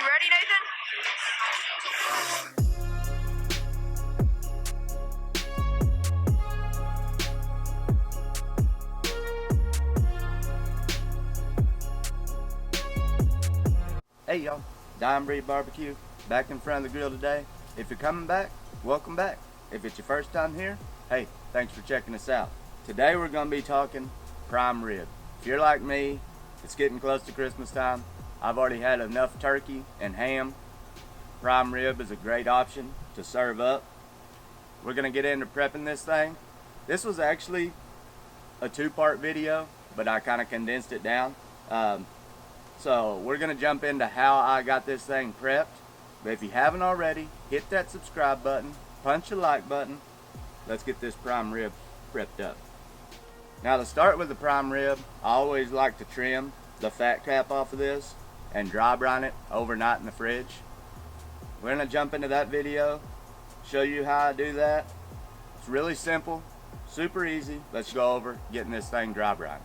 ready, Nathan? Hey y'all, Dyin Barbecue, back in front of the grill today. If you're coming back, welcome back. If it's your first time here, hey, thanks for checking us out. Today we're going to be talking prime rib. If you're like me, it's getting close to Christmas time. I've already had enough turkey and ham. Prime rib is a great option to serve up. We're going to get into prepping this thing. This was actually a two-part video, but I kind of condensed it down. So we're going to jump into how I got this thing prepped. But if you haven't already, hit that subscribe button, punch the like button. Let's get this prime rib prepped up. Now to start with the prime rib, I always like to trim the fat cap off of this and dry brine it overnight in the fridge. We're going to jump into that video, show you how I do that. It's really simple, super easy. Let's go over getting this thing dry brined.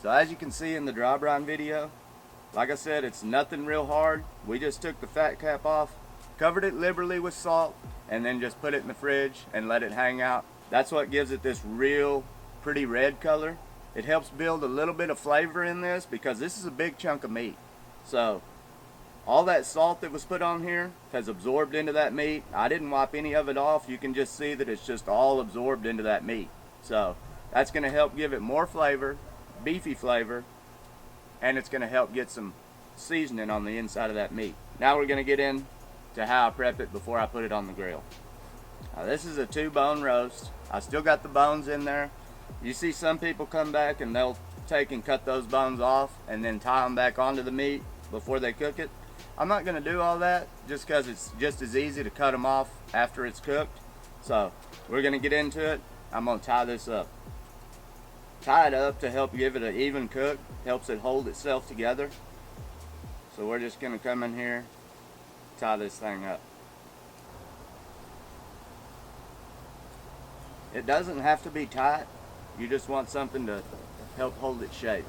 So as you can see in the dry brine video, like I said, it's nothing real hard. We just took the fat cap off, covered it liberally with salt, and then just put it in the fridge and let it hang out. That's what gives it this real pretty red color. It helps build a little bit of flavor in this because this is a big chunk of meat. So all that salt that was put on here has absorbed into that meat. I didn't wipe any of it off. You can just see that it's just all absorbed into that meat. So that's going to help give it more flavor, beefy flavor, and it's going to help get some seasoning on the inside of that meat. Now we're going to get into how I prep it before I put it on the grill. Now this is a 2-bone roast. I still got the bones in there. You see some people come back and they'll take and cut those bones off and then tie them back onto the meat before they cook it. I'm not going to do all that just because it's just as easy to cut them off after it's cooked. So we're going to get into it. I'm going to tie this up. Tie it up to help give it an even cook, helps it hold itself together. So we're just going to come in here, tie this thing up. It doesn't have to be tight, you just want something to help hold its shape.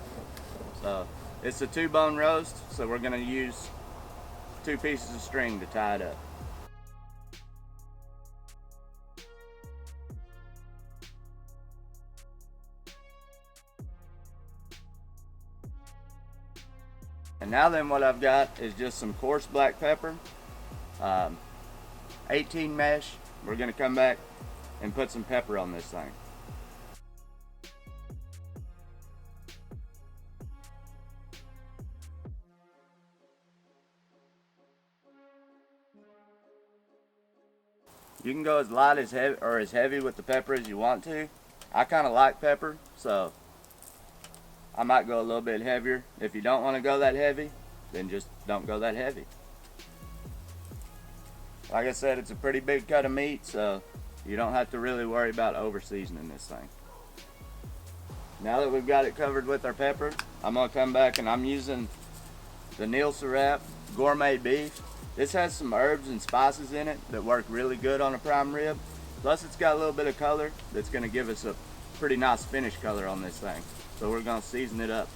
So it's a 2-bone roast, so we're going to use 2 pieces of string to tie it up. And now then what I've got is just some coarse black pepper, 18 mesh. We're going to come back and put some pepper on this thing. You can go as light as heavy or as heavy with the pepper as you want to. I kind of like pepper, so I might go a little bit heavier. If you don't want to go that heavy, then just don't go that heavy. Like I said, it's a pretty big cut of meat, so you don't have to really worry about over seasoning this thing. Now that we've got it covered with our pepper, I'm going to come back and I'm using the Neil Surratt gourmet beef. This has some herbs and spices in it that work really good on a prime rib. Plus it's got a little bit of color that's going to give us a pretty nice finish color on this thing. So we're going to season it up.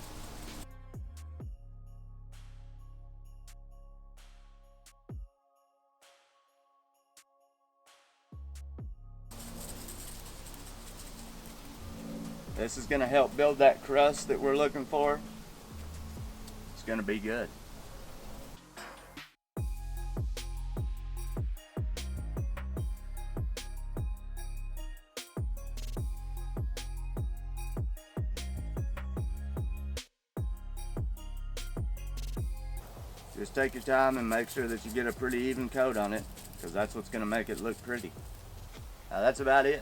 This is going to help build that crust that we're looking for. It's going to be good. Just take your time and make sure that you get a pretty even coat on it, because that's what's going to make it look pretty. Now that's about it.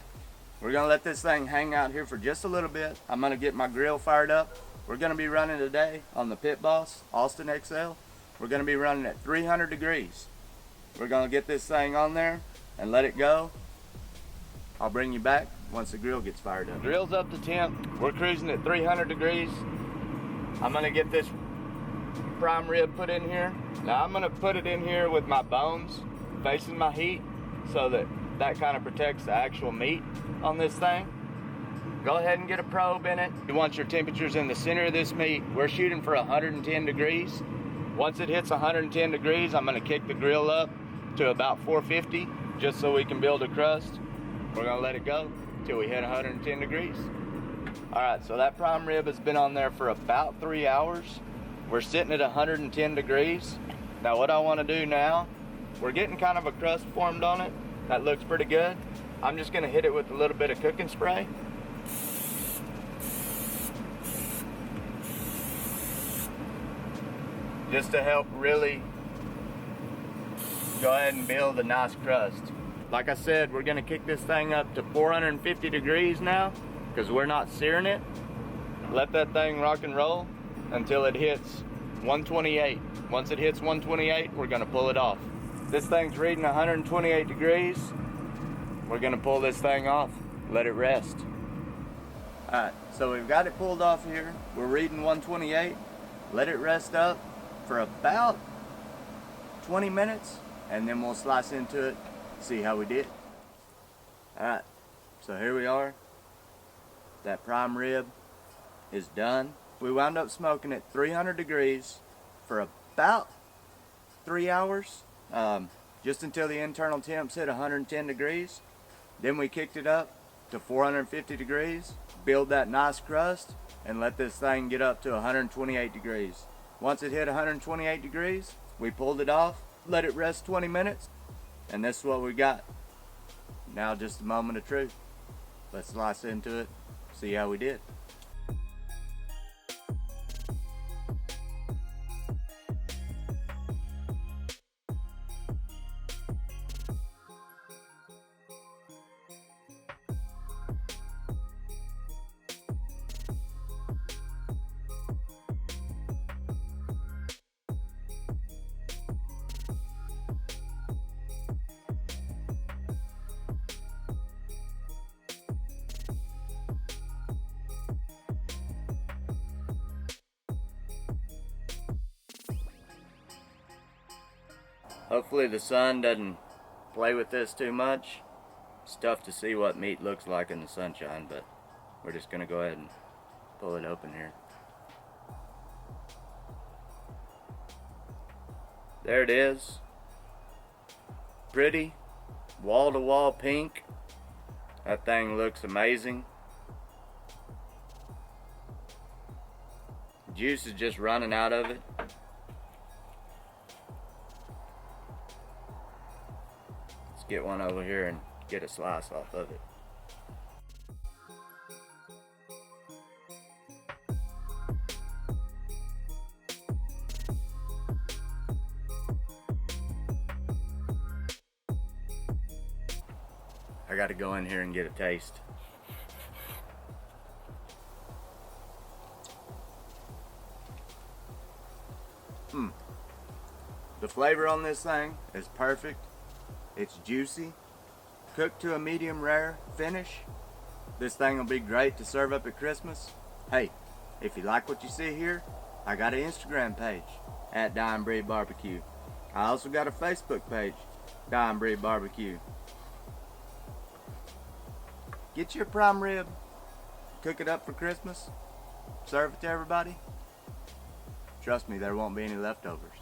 We're going to let this thing hang out here for just a little bit. I'm going to get my grill fired up. We're going to be running today on the Pit Boss Austin XL. We're going to be running at 300 degrees. We're going to get this thing on there and let it go. I'll bring you back once the grill gets fired up. Grill's up to temp. We're cruising at 300 degrees. I'm going to get this prime rib put in here. Now I'm going to put it in here with my bones facing my heat so that kind of protects the actual meat on this thing. Go ahead and get a probe in it. You want your temperatures in the center of this meat. We're shooting for 110 degrees. Once it hits 110 degrees, I'm going to kick the grill up to about 450 just so we can build a crust. We're going to let it go till we hit 110 degrees. All right, so that prime rib has been on there for about 3 hours. We're sitting at 110 degrees. Now what I want to do now, we're getting kind of a crust formed on it. That looks pretty good. I'm just going to hit it with a little bit of cooking spray. Just to help really go ahead and build a nice crust. Like I said, we're going to kick this thing up to 450 degrees now because we're not searing it. Let that thing rock and roll until it hits 128. Once it hits 128, we're going to pull it off. This thing's reading 128 degrees. We're going to pull this thing off, let it rest. Alright, so we've got it pulled off here. We're reading 128. Let it rest up for about 20 minutes, and then we'll slice into it, see how we did. Alright, so here we are. That prime rib is done. We wound up smoking at 300 degrees for about 3 hours, just until the internal temps hit 110 degrees. Then we kicked it up to 450 degrees, build that nice crust, and let this thing get up to 128 degrees. Once it hit 128 degrees, we pulled it off, let it rest 20 minutes, and this is what we got. Now just a moment of truth. Let's slice into it, see how we did. Hopefully the sun doesn't play with this too much. It's tough to see what meat looks like in the sunshine, but we're just going to go ahead and pull it open here. There it is. Pretty, wall-to-wall pink. That thing looks amazing. Juice is just running out of it. Get one over here and get a slice off of it. I got to go in here and get a taste. The flavor on this thing is perfect. It's juicy, cooked to a medium rare finish. This thing will be great to serve up at Christmas. Hey, if you like what you see here, I got an Instagram page at Dyin Barbecue. I also got a Facebook page, Dyin Barbecue. Get your prime rib, cook it up for Christmas, serve it to everybody. Trust me, there won't be any leftovers.